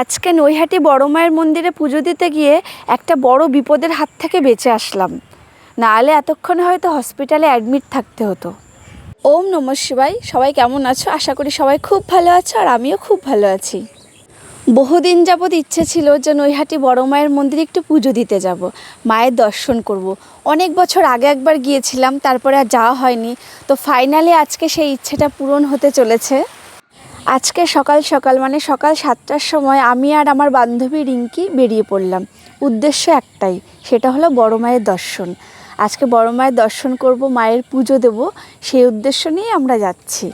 আজকে নৈহাটি বড় মায়ের মন্দিরে পুজো দিতে গিয়ে একটা বড় বিপদের হাত থেকে বেঁচে আসলাম। নাহলে এতক্ষণে হয়তো হসপিটালে অ্যাডমিট থাকতে হতো। ওম নমঃ শিবায়। সবাই কেমন আছো? আশা করি সবাই খুব ভালো আছো, আর আমিও খুব ভালো আছি। বহুদিন যাবৎ ইচ্ছে ছিল যে নৈহাটি বড় মায়ের মন্দিরে একটু পুজো দিতে যাব, মায়ের দর্শন করব। অনেক বছর আগে একবার গিয়েছিলাম, তারপরে আর যাওয়া হয়নি। তো ফাইনালি আজকে সেই ইচ্ছেটা পূরণ হতে চলেছে। আজকে সকাল সকাল মানে সকাল 7টার সময় আমি আর আমার বান্ধবী রিঙ্কি বেরিয়ে পড়লাম। উদ্দেশ্য একটাই, সেটা হলো বড় মায়ের দর্শন। আজকে বড় মায়ের দর্শন করব, মায়ের পুজো দেব, সেই উদ্দেশ্য নিয়ে আমরা যাচ্ছি।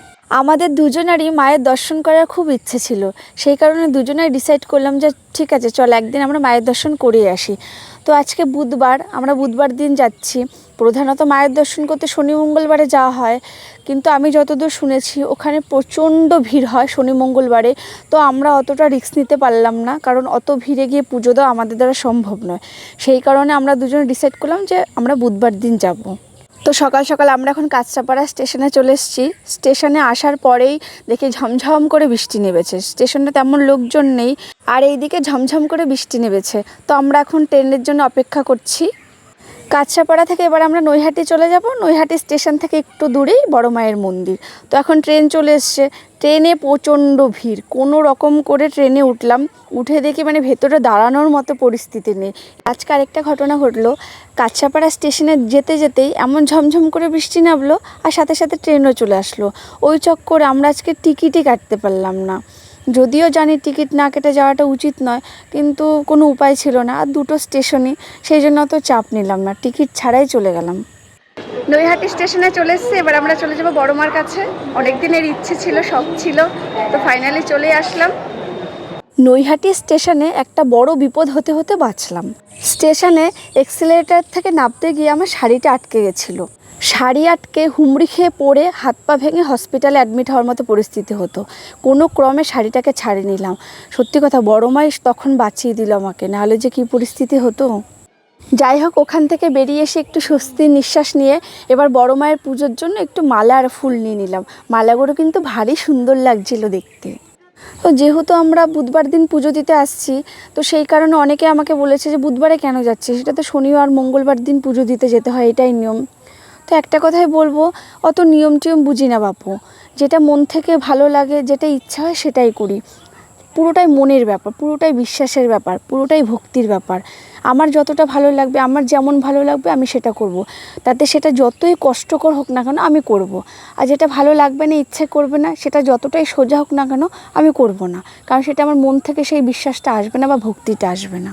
আমাদের দুজনারই মায়ের দর্শন করার খুব ইচ্ছে ছিল, সেই কারণে দুজনাই ডিসাইড করলাম যে ঠিক আছে চল একদিন আমরা মায়ের দর্শন করে আসি। তো আজকে বুধবার, আমরা বুধবার দিন যাচ্ছি। প্রধানত মায়ের দর্শন করতে শনি মঙ্গলবারে যাওয়া হয়, কিন্তু আমি যতদূর শুনেছি ওখানে প্রচণ্ড ভিড় হয় শনি মঙ্গলবারে। তো আমরা অতটা রিস্ক নিতে পারলাম না, কারণ অত ভিড়ে গিয়ে পুজো দেওয়া আমাদের দ্বারা সম্ভব নয়। সেই কারণে আমরা দুজনে ডিসাইড করলাম যে আমরা বুধবার দিন যাব। তো সকাল সকাল আমরা এখন কাঁচরাপাড়া স্টেশনে চলে এসেছি। স্টেশনে আসার পরেই দেখি ঝমঝম করে বৃষ্টি নেমেছে। স্টেশনে তেমন লোকজন নেই, আর এইদিকে ঝমঝম করে বৃষ্টি নেমেছে। তো আমরা এখন ট্রেনের জন্য অপেক্ষা করছি। কাঁচরাপাড়া থেকে এবার আমরা নৈহাটি চলে যাব। নৈহাটি স্টেশন থেকে একটু দূরেই বড় মায়ের মন্দির। তো এখন ট্রেন চলে এসছে। ট্রেনে প্রচণ্ড ভিড়, কোনো রকম করে ট্রেনে উঠলাম। উঠে দেখি মানে ভেতরে দাঁড়ানোর মতো পরিস্থিতি নেই। আজকে আরেকটা ঘটনা ঘটলো। কাঁচরাপাড়া স্টেশনে যেতে যেতেই এমন ঝমঝম করে বৃষ্টি নামলো, আর সাথে সাথে ট্রেনও চলে আসলো। ওই চক্করে আমরা আজকে টিকিটই কাটতে পারলাম না। যদিও জানি টিকিট না কেটে যাওয়াটা উচিত নয়, কিন্তু কোনো উপায় ছিল না। আর দুটো স্টেশনই, সেই জন্য অত চাপ নিলাম না, টিকিট ছাড়াই চলে গেলাম। নৈহাটি স্টেশনে চলে এসেছি। এবার আমরা চলে যাবো বড় মার কাছে। অনেক দিনের ইচ্ছে ছিল, শখ ছিল, তো ফাইনালি চলে আসলাম। নৈহাটি স্টেশনে একটা বড় বিপদ হতে হতে বাঁচলাম। স্টেশনে এক্সিলারেটর থেকে নামতে গিয়ে আমার শাড়িটা আটকে গেছিলো। শাড়ি আটকে হুমড়ি খেয়ে পড়ে হাত পা ভেঙে হসপিটালে অ্যাডমিট হওয়ার মতো পরিস্থিতি হতো। কোনো ক্রমে শাড়িটাকে ছাড়িয়ে নিলাম। সত্যি কথা, বড় মাই তখন বাঁচিয়ে দিল আমাকে, নাহলে যে কী পরিস্থিতি হতো। যাই হোক, ওখান থেকে বেরিয়ে এসে একটু স্বস্তির নিঃশ্বাস নিয়ে এবার বড় মায়ের পুজোর জন্য একটু মালা আর ফুল নিয়ে নিলাম। মালাগুলো কিন্তু ভারী সুন্দর লাগছিল দেখতে। তো যেহেতু আমরা বুধবার দিন পুজো দিতে আসছি, তো সেই কারণে অনেকে আমাকে বলেছে যে বুধবারে কেন যাচ্ছে, সেটা তো শনিবার মঙ্গলবার দিন পুজো দিতে যেতে হয়, এটাই নিয়ম। তো একটা কথাই বলবো, অত নিয়ম টিয়ম বুঝি না বাপু। যেটা মন থেকে ভালো লাগে, যেটা ইচ্ছা হয় সেটাই করি। পুরোটাই মনের ব্যাপার, পুরোটাই বিশ্বাসের ব্যাপার, পুরোটাই ভক্তির ব্যাপার। আমার যতটা ভালো লাগবে, আমার যেমন ভালো লাগবে আমি সেটা করব। তাতে সেটা যতই কষ্টকর হোক না কেন আমি করব। আর যেটা ভালো লাগবে না, ইচ্ছে করবে না, সেটা যতটাই সোজা হোক না কেন আমি করব না, কারণ সেটা আমার মন থেকে সেই বিশ্বাসটা আসবে না বা ভক্তিটা আসবে না।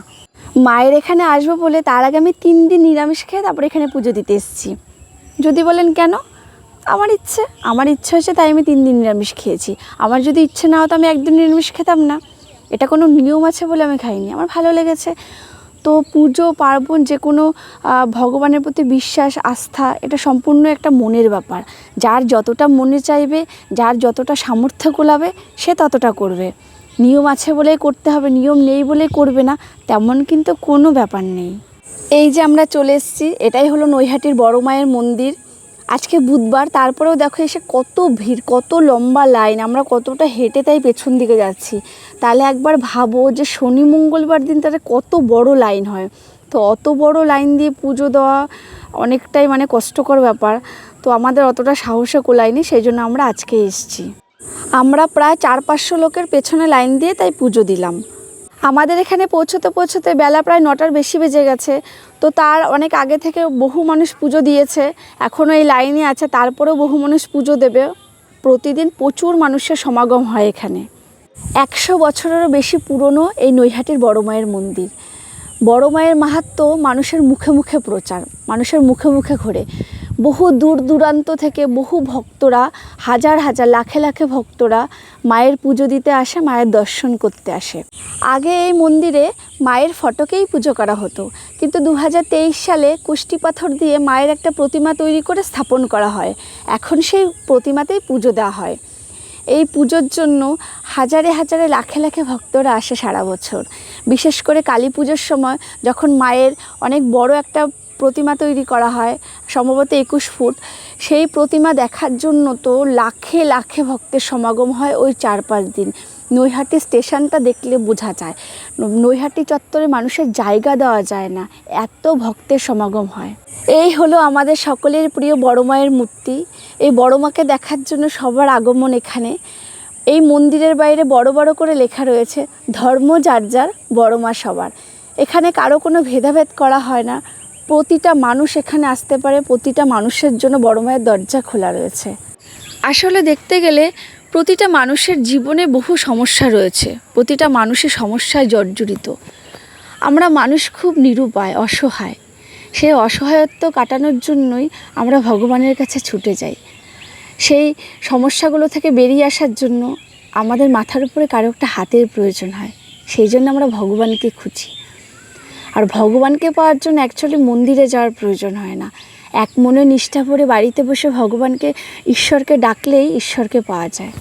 মায়ের এখানে আসবো বলে তার আগে আমি 3 দিন নিরামিষ খেয়ে তারপরে এখানে পুজো দিতে এসেছি। যদি বলেন কেন, আমার ইচ্ছে হয়েছে তাই আমি 3 দিন নিরামিষ খেয়েছি। আমার যদি ইচ্ছে না হতো আমি একদিন নিরামিষ খেতাম না। এটা কোনো নিয়ম আছে বলে আমি খাইনি, আমার ভালো লেগেছে। তো পুজো পার্বণ, যে কোনো ভগবানের প্রতি বিশ্বাস আস্থা, এটা সম্পূর্ণ একটা মনের ব্যাপার। যার যতটা মনে চাইবে, যার যতটা সামর্থ্য কোলাবে, সে ততটা করবে। নিয়ম আছে বলেই করতে হবে, নিয়ম নেই বলেই করবে না, তেমন কিন্তু কোনো ব্যাপার নেই। এই যে আমরা চলে এসেছি, এটাই হলো নৈহাটির বড় মায়ের মন্দির। আজকে বুধবার, তারপরেও দেখো এসে কত ভিড়, কত লম্বা লাইন। আমরা কতটা হেঁটে তাই পেছন দিকে যাচ্ছি। তাহলে একবার ভাবো যে শনি মঙ্গলবার দিন তাহলে কত বড় লাইন হয়। তো অত বড় লাইন দিয়ে পুজো দেওয়া অনেকটাই মানে কষ্টকর ব্যাপার। তো আমাদের অতটা সাহসে কোলায়নি, সেই জন্য আমরা আজকে এসেছি। আমরা প্রায় 400-500 লোকের পেছনে লাইন দিয়ে তাই পুজো দিলাম। আমাদের এখানে পৌঁছতে পৌঁছতে বেলা প্রায় 9টার বেশি বেজে গেছে। তো তার অনেক আগে থেকে বহু মানুষ পুজো দিয়েছে, এখনও এই লাইনে আছে, তারপরেও বহু মানুষ পুজো দেবে। প্রতিদিন প্রচুর মানুষের সমাগম হয় এখানে। 100 বছরেরও বেশি পুরনো এই নৈহাটির বড় মায়ের মন্দির। বড় মায়ের মাহাত্ম্য মানুষের মুখে মুখে প্রচার, মানুষের মুখে মুখে ঘোরে। বহু দূর দূরান্ত থেকে বহু ভক্তরা, হাজার হাজার লাখে লাখে ভক্তরা মায়ের পুজো দিতে আসে, মায়ের দর্শন করতে আসে। আগে এই মন্দিরে মায়ের ফটোকেই পুজো করা হতো, কিন্তু 2023 সালে কুষ্টি পাথর দিয়ে মায়ের একটা প্রতিমা তৈরি করে স্থাপন করা হয়। এখন সেই প্রতিমাতেই পুজো দেওয়া হয়। এই পুজোর জন্য হাজারে হাজারে লাখে লাখে ভক্তরা আসে সারা বছর। বিশেষ করে কালী পুজোর সময় যখন মায়ের অনেক বড় একটা প্রতিমা তৈরি করা হয়, সম্ভবত 21 ফুট, সেই প্রতিমা দেখার জন্য তো লাখে লাখে ভক্তের সমাগম হয় ওই 4-5 দিন। নৈহাটি স্টেশনটা দেখলে বোঝা যায় নৈহাটি চত্বরে মানুষের জায়গা দেওয়া যায় না, এত ভক্তের সমাগম হয়। এই হলো আমাদের সকলের প্রিয় বড় মায়ের মূর্তি। এই বড় মাকে দেখার জন্য সবার আগমন এখানে। এই মন্দিরের বাইরে বড় বড় করে লেখা রয়েছে, ধর্ম যার যার, বড় মা সবার। এখানে কারো কোনো ভেদাভেদ করা হয় না, প্রতিটা মানুষ এখানে আসতে পারে, প্রতিটা মানুষের জন্য বড় মায়ের দরজা খোলা রয়েছে। আসলে দেখতে গেলে প্রতিটা মানুষের জীবনে বহু সমস্যা রয়েছে, প্রতিটা মানুষের সমস্যায় জর্জরিত। আমরা মানুষ খুব নিরুপায়, অসহায়। সেই অসহায়ত্ব কাটানোর জন্যই আমরা ভগবানের কাছে ছুটে যাই। সেই সমস্যাগুলো থেকে বেরিয়ে আসার জন্য আমাদের মাথার উপরে কারো একটা হাতের প্রয়োজন হয়, সেই জন্য আমরা ভগবানকে খুঁজি। আর ভগবানকে পাওয়ার জন্য অ্যাকচুয়ালি মন্দিরে যাওয়ার প্রয়োজন হয় না, এক মনে নিষ্ঠা করে বাড়িতে বসে ভগবানকে, ঈশ্বরকে ডাকলেই ঈশ্বরকে পাওয়া যায়।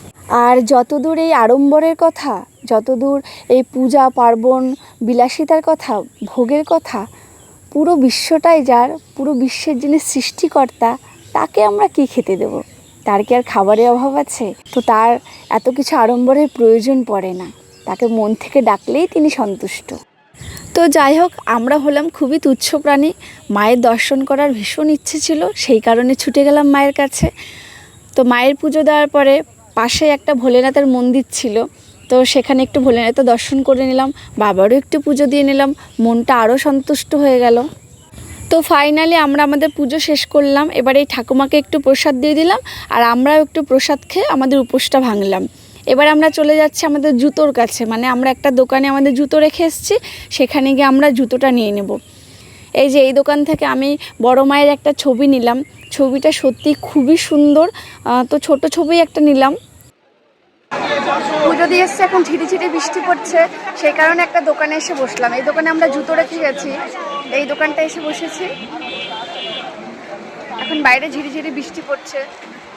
আর যতদূর এই আড়ম্বরের কথা, যতদূর এই পূজা পার্বণ বিলাসিতার কথা, ভোগের কথা, পুরো বিশ্বটাই যার, পুরো বিশ্বের যিনি সৃষ্টিকর্তা, তাকে আমরা কি খেতে দেব? তার কি আর খাবারের অভাব আছে? তো তার এত কিছু আড়ম্বরের প্রয়োজন পড়ে না, তাকে মন থেকে ডাকলেই তিনি সন্তুষ্ট। তো যাই হোক, আমরা হলাম খুবই তুচ্ছ প্রাণী, মায়ের দর্শন করার ভীষণ ইচ্ছে ছিল, সেই কারণে ছুটে গেলাম মায়ের কাছে। তো মায়ের পুজো দেওয়ার পরে পাশে একটা ভোলেনাথের মন্দির ছিল, তো সেখানে একটু ভোলেনাথের দর্শন করে নিলাম, বাবারও একটু পুজো দিয়ে নিলাম, মনটা আরও সন্তুষ্ট হয়ে গেল। তো ফাইনালি আমরা আমাদের পুজো শেষ করলাম। এবার এই ঠাকুমাকে একটু প্রসাদ দিয়ে দিলাম, আর আমরাও একটু প্রসাদ খেয়ে আমাদের উপোসটা ভাঙলাম। এবার আমরা চলে যাচ্ছি আমাদের জুতোর কাছে, মানে আমরা একটা দোকানে আমাদের জুতো রেখে এসেছি, সেখানে গিয়ে আমরা জুতোটা নিয়ে নেব। এই যে এই দোকান থেকে আমি বড় মায়ের একটা ছবি নিলাম, ছবিটা সত্যি খুবই সুন্দর, তো ছোট ছবি একটা নিলাম। পুজো দিয়ে এসছে, এখন ঝিরিঝিরি বৃষ্টি পড়ছে, সেই কারণে একটা দোকানে এসে বসলাম। এই দোকানে আমরা জুতো রেখে গেছি, এই দোকানটা এসে বসেছি। এখন বাইরে ঝিরিঝিরি বৃষ্টি পড়ছে,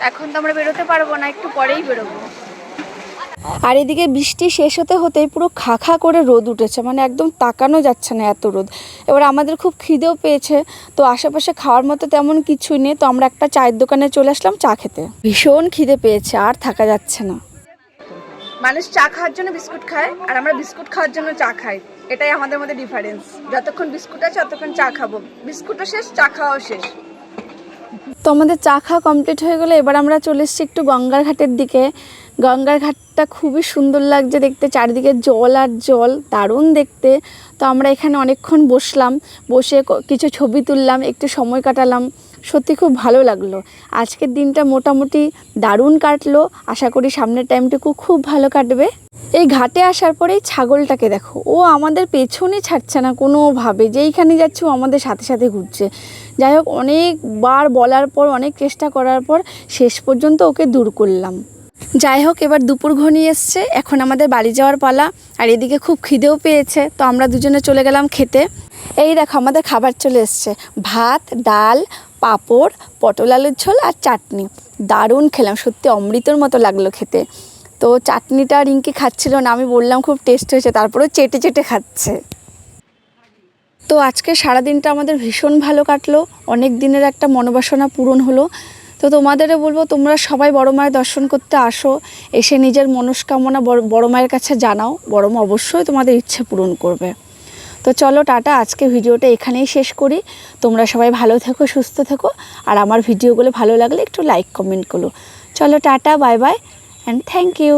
এখন তো আমরা বেরোতে পারবো না, একটু পরেই বেরোবো। আর এদিকে বৃষ্টি শেষ হতে হতেই পুরো খা খা করে রোদ উঠেছে, মানে একদম তাকানো যাচ্ছে না এত রোদ। এবার আমাদের খুব খিদেও পেয়েছে, তো আশেপাশে খাওয়ার মতো তেমন কিছুই নেই, তো আমরা একটা চায়ের দোকানে চলে আসলাম চা খেতে। ভীষণ খিদে পেয়েছে, আর থাকা যাচ্ছে না। মানুষ চা খাওয়ার জন্য বিস্কুট খায়, আর আমরা বিস্কুট খাওয়ার জন্য চা খাই, এটাই আমাদের মধ্যে ডিফারেন্স। যতক্ষণ বিস্কুট আছে ততক্ষণ চা খাবো, বিস্কুটও শেষ, চা খাওয়াও শেষ। তো আমাদের চা খাওয়া কমপ্লিট হয়ে গেলে এবার আমরা চলে এসেছি একটু গঙ্গার ঘাটের দিকে। গঙ্গার ঘাটটা খুবই সুন্দর লাগছে দেখতে, চারিদিকে জল আর জল, দারুণ দেখতে। তো আমরা এখানে অনেকক্ষণ বসলাম, বসে কিছু ছবি তুললাম, একটু সময় কাটালাম, সত্যি খুব ভালো লাগলো। আজকের দিনটা মোটামুটি দারুণ কাটলো, আশা করি সামনের টাইমটুকু খুব ভালো কাটবে। এই ঘাটে আসার পরেই ছাগলটাকে দেখো, ও আমাদের পেছনে ছাড়ছে না কোনোভাবে, যেইখানে যাচ্ছে ও আমাদের সাথে সাথে ঘুরছে। যাই হোক, অনেকবার বলার পর, অনেক চেষ্টা করার পর শেষ পর্যন্ত ওকে দূর করলাম। যাই হোক, এবার দুপুর ঘনিয়ে এসছে, এখন আমাদের বাড়ি যাওয়ার পালা। আর এদিকে খুব খিদেও পেয়েছে, তো আমরা দুজনে চলে গেলাম খেতে। এই দেখো আমাদের খাবার চলে এসছে, ভাত, ডাল, পাঁপড়, পটল আলুর ঝোল আর চাটনি। দারুণ খেলাম, সত্যি অমৃতর মতো লাগলো খেতে। তো চাটনিটা রিঙ্কি খাচ্ছিল না, আমি বললাম খুব টেস্ট হয়েছে, তারপরেও চেটে চেটে খাচ্ছে। তো আজকে সারাদিনটা আমাদের ভীষণ ভালো কাটলো, অনেক দিনের একটা মনোবাসনা পূরণ হলো। তো তোমাদেরও বলবো, তোমরা সবাই বড় মায়ের দর্শন করতে আসো, এসে নিজের মনস্কামনা বড় মায়ের কাছে জানাও, বড় মা অবশ্যই তোমাদের ইচ্ছে পূরণ করবে। তো চলো টাটা, আজকে ভিডিওটা এখানেই শেষ করি। তোমরা সবাই ভালো থেকো, সুস্থ থেকো, আর আমার ভিডিওগুলো ভালো লাগলে একটু লাইক কমেন্ট করো। চলো tata, bye bye and thank you.